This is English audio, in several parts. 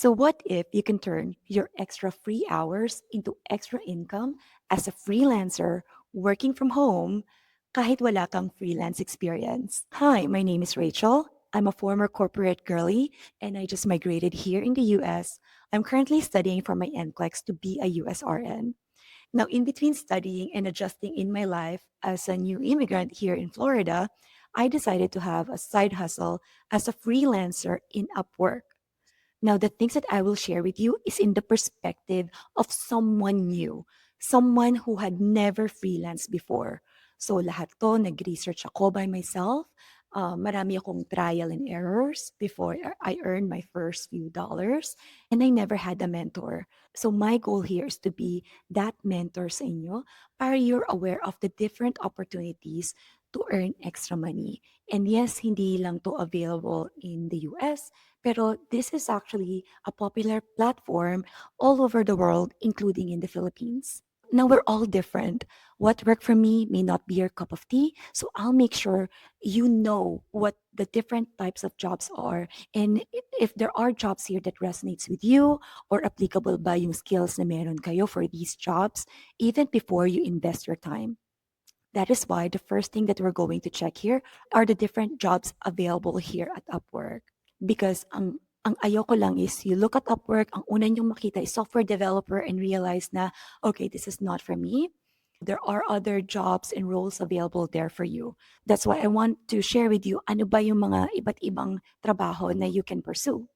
So, what if you can turn your extra free hours into extra income as a freelancer working from home kahit wala kang freelance experience? Hi, my name is Rachel. I'm a former corporate girly and I just migrated here in the US. I'm currently studying for my NCLEX to be a USRN. Now, in between studying and adjusting in my life as a new immigrant here in Florida, I decided to have a side hustle as a freelancer in Upwork. Now, the things that I will share with you is in the perspective of someone new, someone who had never freelanced before. So lahat to, nag-research ako by myself. Marami akong trial and errors before I earned my first few dollars. And I never had a mentor. So my goal here is to be that mentor sa inyo para you're aware of the different opportunities to earn extra money. And yes, hindi lang to available in the US, pero this is actually a popular platform all over the world, including in the Philippines. Now we're all different. What worked for me may not be your cup of tea. So I'll make sure you know what the different types of jobs are. And if there are jobs here that resonates with you or applicable ba yung skills na meron kayo for these jobs, even before you invest your time. That is why the first thing that we're going to check here are the different jobs available here at Upwork. Because ang ayoko lang is you look at Upwork, ang una niyong makita is software developer and realize na, okay, this is not for me. There are other jobs and roles available there for you. That's why I want to share with you ano ba yung mga iba't ibang trabaho na you can pursue.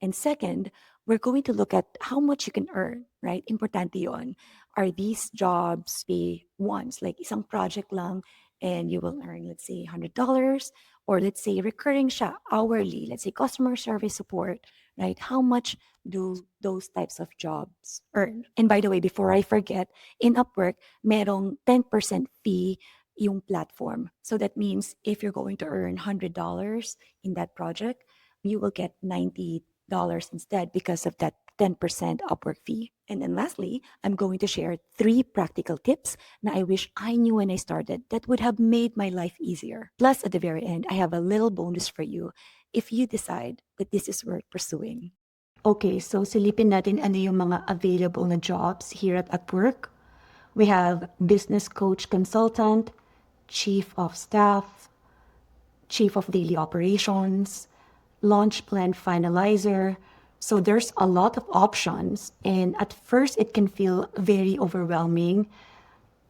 And second, we're going to look at how much you can earn, right? Importante yon. Are these jobs pay once, like isang project lang, and you will earn, let's say, $100, or let's say recurring siya, hourly, let's say customer service support, right? How much do those types of jobs earn? And by the way, before I forget, in Upwork, merong 10% fee yung platform. So that means if you're going to earn $100 in that project, you will get $90 instead because of that 10% Upwork fee. And then lastly, I'm going to share 3 practical tips na I wish I knew when I started that would have made my life easier. Plus, at the very end, I have a little bonus for you if you decide that this is worth pursuing. Okay, so silipin natin ano yung mga available na jobs here at Upwork. We have business coach consultant, chief of staff, chief of daily operations, launch plan finalizer. So there's a lot of options. And at first, it can feel very overwhelming.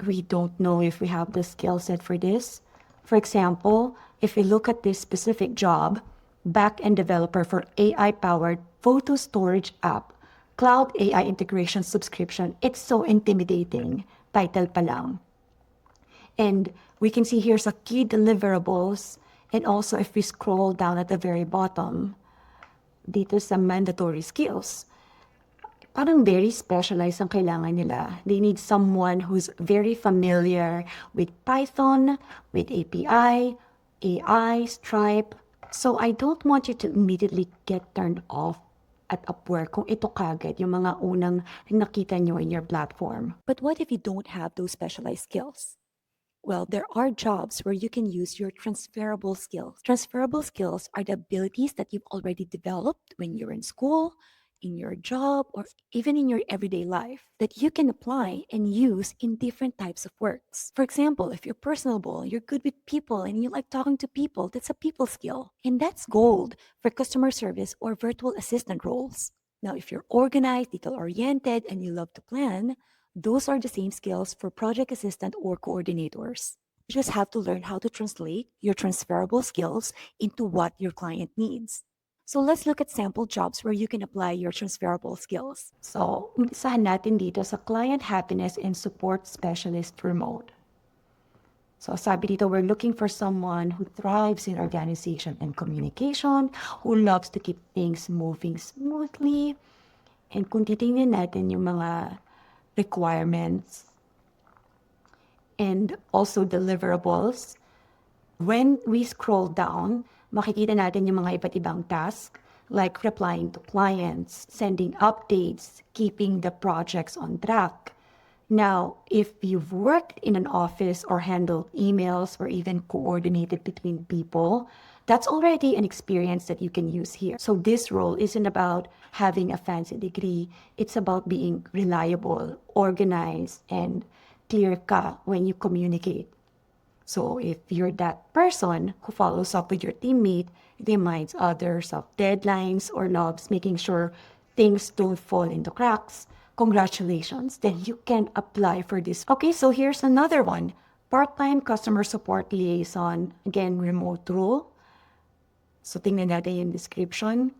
We don't know if we have the skill set for this. For example, if we look at this specific job, back-end developer for AI-powered photo storage app, cloud AI integration subscription, it's so intimidating. Title pa lang. And we can see here sa key deliverables. And also, if we scroll down at the very bottom, dito sa mandatory skills, parang very specialized ang kailangan nila. They need someone who's very familiar with Python, with API, AI, Stripe. So I don't want you to immediately get turned off at Upwork kung ito kagad yung mga unang nakita nyo in your platform. But what if you don't have those specialized skills? Well, there are jobs where you can use your transferable skills. Transferable skills are the abilities that you've already developed when you're in school, in your job, or even in your everyday life that you can apply and use in different types of works. For example, if you're personable, you're good with people, and you like talking to people, that's a people skill. And that's gold for customer service or virtual assistant roles. Now, if you're organized, detail-oriented, and you love to plan, those are the same skills for project assistant or coordinators. You just have to learn how to translate your transferable skills into what your client needs. So let's look at sample jobs where you can apply your transferable skills. So, umpisahan natin dito sa Client Happiness and Support Specialist Remote. So sabi dito, we're looking for someone who thrives in organization and communication, who loves to keep things moving smoothly. And kung titingnan natin yung mga requirements and also deliverables, when we scroll down, makikita natin yung mga iba't ibang tasks like replying to clients, sending updates, keeping the projects on track. Now, if you've worked in an office or handled emails or even coordinated between people, That's already an experience that you can use here. So this role isn't about having a fancy degree. It's about being reliable, organized, and clear cut when you communicate. So if you're that person who follows up with your teammate, reminds others of deadlines or loves making sure things don't fall into cracks, congratulations, then you can apply for this. Okay, so here's another one. Part-time customer support liaison, again, remote role. So tingnan natin yung description.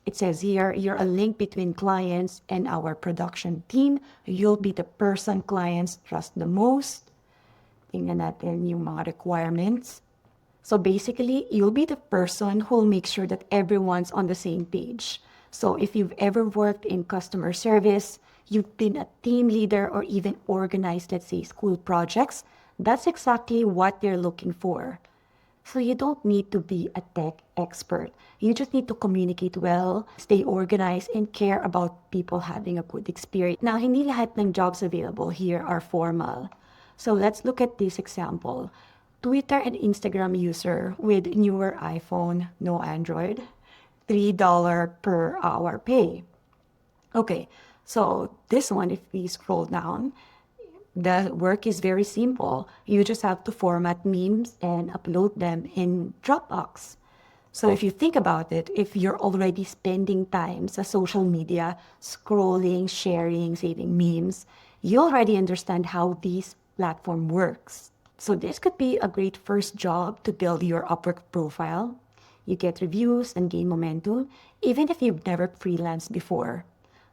It says here, you're a link between clients and our production team. You'll be the person clients trust the most. Tingnan natin yung mga requirements. So basically, you'll be the person who'll make sure that everyone's on the same page. So if you've ever worked in customer service, you've been a team leader or even organized, let's say, school projects, that's exactly what they're looking for. So you don't need to be a tech expert. You just need to communicate well, stay organized, and care about people having a good experience. Now, hindi lahat ng jobs available here are formal. So let's look at this example. Twitter and Instagram user with newer iPhone, no Android, $3 per hour pay. Okay, so this one, if we scroll down, the work is very simple. You just have to format memes and upload them in Dropbox. So if you think about it, if you're already spending time sa social media, scrolling, sharing, saving memes, you already understand how this platform works. So this could be a great first job to build your Upwork profile. You get reviews and gain momentum, even if you've never freelanced before.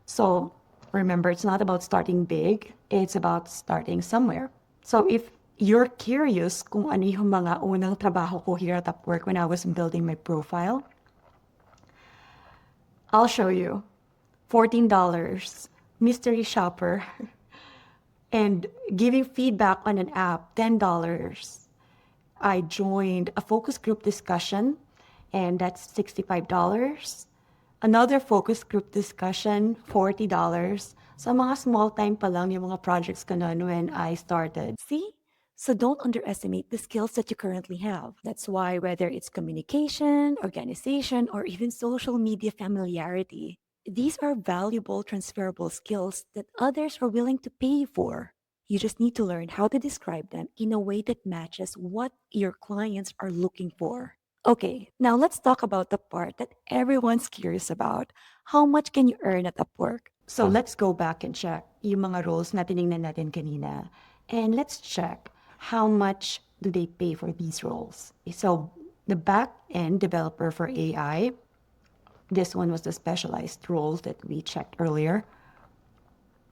So remember, it's not about starting big, it's about starting somewhere. So if you're curious kung ano yung mga unang trabaho ko here at Upwork when I was building my profile, I'll show you. $14, mystery shopper, and giving feedback on an app, $10. I joined a focus group discussion, and that's $65. Another focus group discussion, $40. Sa mga small time pa lang yung mga projects ko nun when I started. See? So don't underestimate the skills that you currently have. That's why whether it's communication, organization, or even social media familiarity, these are valuable transferable skills that others are willing to pay for. You just need to learn how to describe them in a way that matches what your clients are looking for. Okay, now let's talk about the part that everyone's curious about. How much can you earn at Upwork? So let's go back and check yung mga roles na tinignan natin kanina. And let's check how much do they pay for these roles. So the back-end developer for AI, this one was the specialized roles that we checked earlier.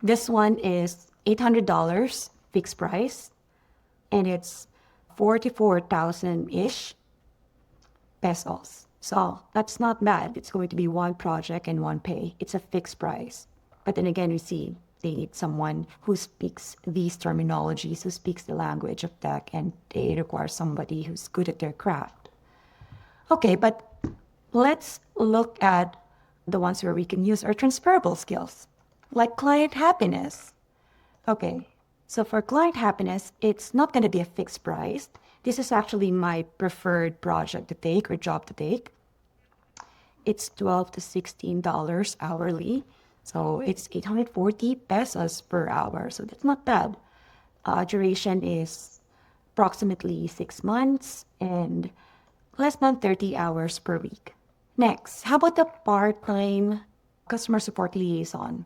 This one is $800 fixed price, and it's 44,000-ish pesos. So that's not bad. It's going to be one project and one pay. It's a fixed price. But then again, we see they need someone who speaks these terminologies, who speaks the language of tech, and they require somebody who's good at their craft. Okay, but let's look at the ones where we can use our transferable skills, like client happiness. Okay, so for client happiness, it's not going to be a fixed price. This is actually my preferred project to take or job to take. It's $12 to $16 hourly. So it's 840 pesos per hour. So that's not bad. Duration is approximately 6 months and less than 30 hours per week. Next, how about the part-time customer support liaison?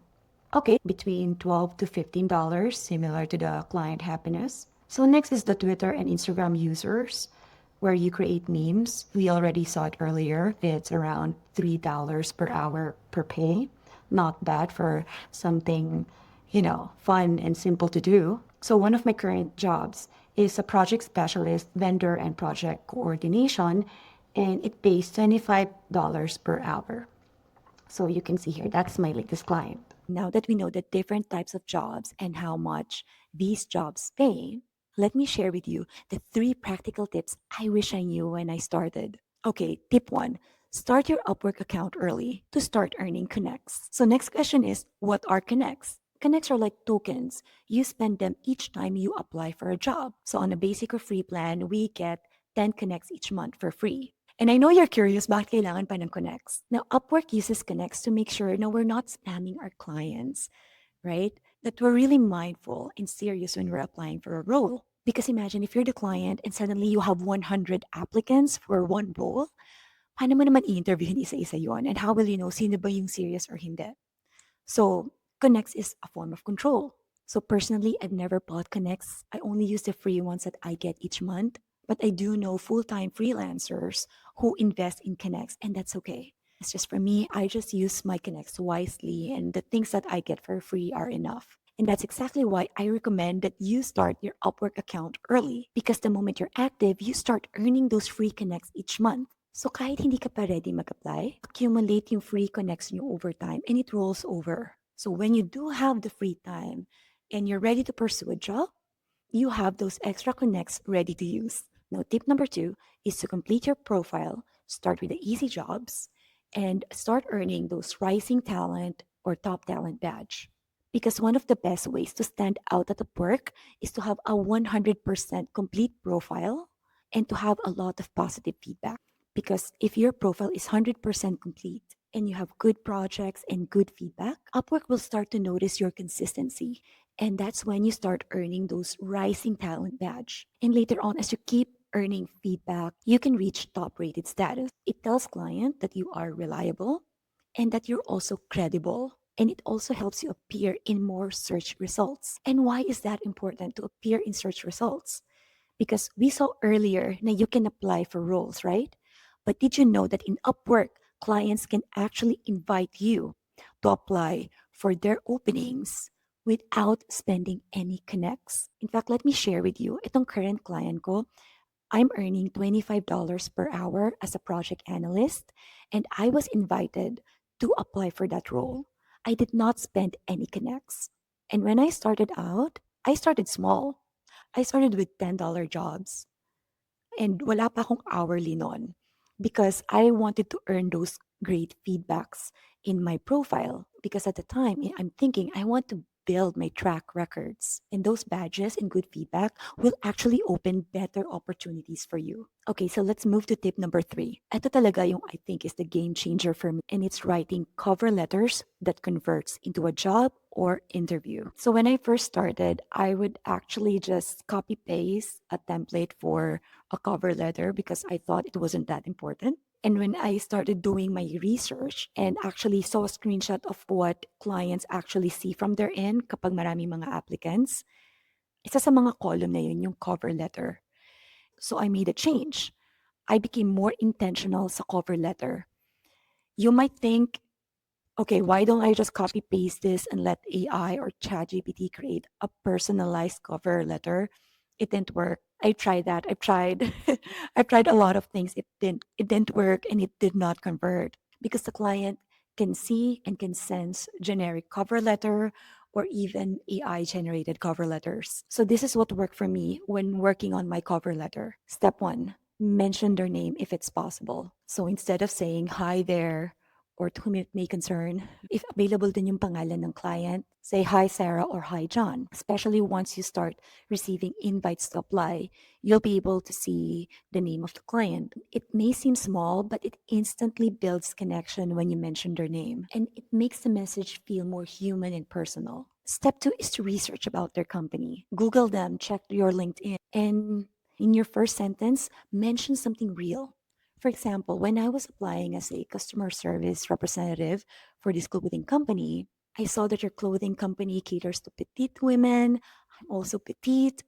Okay, between $12 to $15, similar to the client happiness. So next is the Twitter and Instagram users, where you create memes. We already saw it earlier. It's around $3 per hour per pay. Not bad for something, fun and simple to do. So one of my current jobs is a project specialist, vendor and project coordination, and it pays $25 per hour. So you can see here, that's my latest client. Now that we know the different types of jobs and how much these jobs pay, let me share with you the 3 practical tips I wish I knew when I started. Okay, tip 1. Start your Upwork account early to start earning connects. So next question is, what are connects? Connects are like tokens. You spend them each time you apply for a job. So on a basic or free plan, we get 10 connects each month for free. And I know you're curious, bakit kailangan pa ng connects? Now, Upwork uses connects to make sure no, we're not spamming our clients, right? That we're really mindful and serious when we're applying for a role. Because imagine if you're the client and suddenly you have 100 applicants for one role, paano mo naman i-interviewin isa-isa yun? And how will you know sino ba yung serious or hindi? So Connects is a form of control. So personally, I've never bought Connects. I only use the free ones that I get each month. But I do know full-time freelancers who invest in Connects, and that's okay. It's just for me, I just use my Connects wisely, and the things that I get for free are enough. And that's exactly why I recommend that you start your Upwork account early because the moment you're active, you start earning those free connects each month. So kahit hindi ka pa ready mag-apply, accumulate yung free connects nyo over time and it rolls over. So when you do have the free time and you're ready to pursue a job, you have those extra connects ready to use. Now, tip number 2 is to complete your profile, start with the easy jobs, and start earning those rising talent or top talent badge. Because one of the best ways to stand out at work is to have a 100% complete profile and to have a lot of positive feedback. Because if your profile is 100% complete and you have good projects and good feedback, Upwork will start to notice your consistency. And that's when you start earning those rising talent badge. And later on, as you keep earning feedback, you can reach top rated status. It tells client that you are reliable and that you're also credible. And it also helps you appear in more search results. And why is that important to appear in search results? Because we saw earlier that you can apply for roles, right? But did you know that in Upwork, clients can actually invite you to apply for their openings without spending any connects? In fact, let me share with you, itong current client ko, I'm earning $25 per hour as a project analyst, and I was invited to apply for that role. I did not spend any connects. And when I started out, I started small. I started with $10 jobs and wala pa akong hourly noon because I wanted to earn those great feedbacks in my profile because at the time I'm thinking I want to build my track records and those badges and good feedback will actually open better opportunities for you. Okay, so let's move to tip number 3. Ito talaga yung I think is the game changer for me and it's writing cover letters that converts into a job or interview. So when I first started, I would actually just copy paste a template for a cover letter because I thought it wasn't that important. And when I started doing my research and actually saw a screenshot of what clients actually see from their end kapag marami mga applicants, isa sa mga column na yun yung cover letter. So I made a change. I became more intentional sa cover letter. You might think, okay, why don't I just copy paste this and let AI or ChatGPT create a personalized cover letter? It didn't work. I tried that. I've tried I've tried a lot of things. It didn't work and it did not convert because the client can see and can sense generic cover letter or even AI generated cover letters. So this is what worked for me when working on my cover letter. Step 1, mention their name if it's possible. So instead of saying hi there or to whom it may concern, if available din yung pangalan ng client, say hi Sarah or hi John. Especially once you start receiving invites to apply, you'll be able to see the name of the client. It may seem small, but it instantly builds connection when you mention their name, and it makes the message feel more human and personal. Step 2 is to research about their company. Google them, check your LinkedIn, and in your first sentence, mention something real. For example, when I was applying as a customer service representative for this clothing company, I saw that your clothing company caters to petite women. I'm also petite,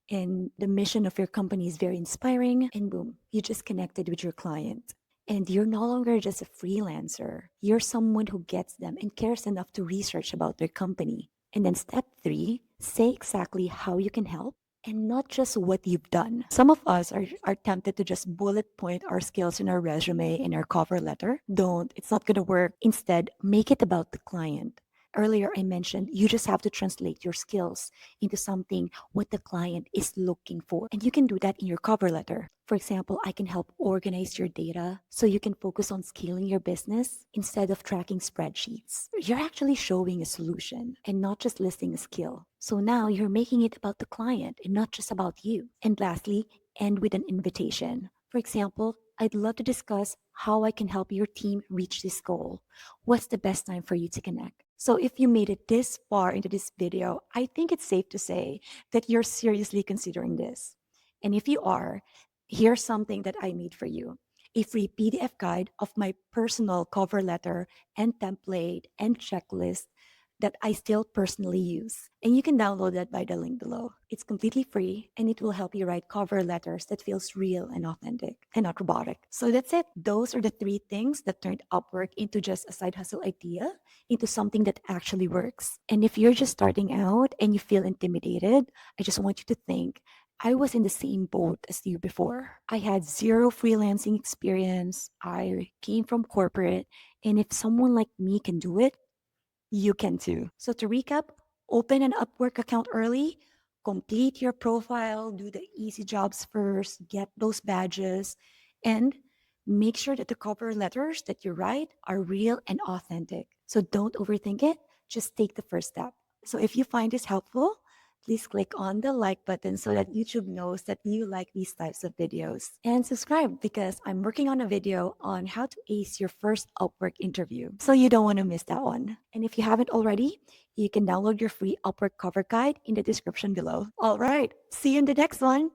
and the mission of your company is very inspiring. And boom, you just connected with your client. And you're no longer just a freelancer. You're someone who gets them and cares enough to research about their company. And then step 3, say exactly how you can help and not just what you've done. Some of us are tempted to just bullet point our skills in our resume in our cover letter. Don't, it's not going to work. Instead, make it about the client. Earlier, I mentioned you just have to translate your skills into something what the client is looking for. And you can do that in your cover letter. For example, I can help organize your data so you can focus on scaling your business instead of tracking spreadsheets. You're actually showing a solution and not just listing a skill. So now you're making it about the client and not just about you. And lastly, end with an invitation. For example, I'd love to discuss how I can help your team reach this goal. What's the best time for you to connect? So, if you made it this far into this video, I think it's safe to say that you're seriously considering this. And if you are, here's something that I made for you: a free PDF guide of my personal cover letter and template and checklist that I still personally use. And you can download that by the link below. It's completely free and it will help you write cover letters that feels real and authentic and not robotic. So that's it. Those are the three things that turned Upwork into just a side hustle idea into something that actually works. And if you're just starting out and you feel intimidated, I just want you to think, I was in the same boat as you before. I had zero freelancing experience. I came from corporate. And if someone like me can do it, you can too. So to recap, open an Upwork account early, complete your profile, do the easy jobs first, get those badges, and make sure that the cover letters that you write are real and authentic. So don't overthink it, just take the first step. So if you find this helpful, please click on the like button so that YouTube knows that you like these types of videos. And subscribe because I'm working on a video on how to ace your first Upwork interview. So you don't want to miss that one. And if you haven't already, you can download your free Upwork cover guide in the description below. All right, see you in the next one.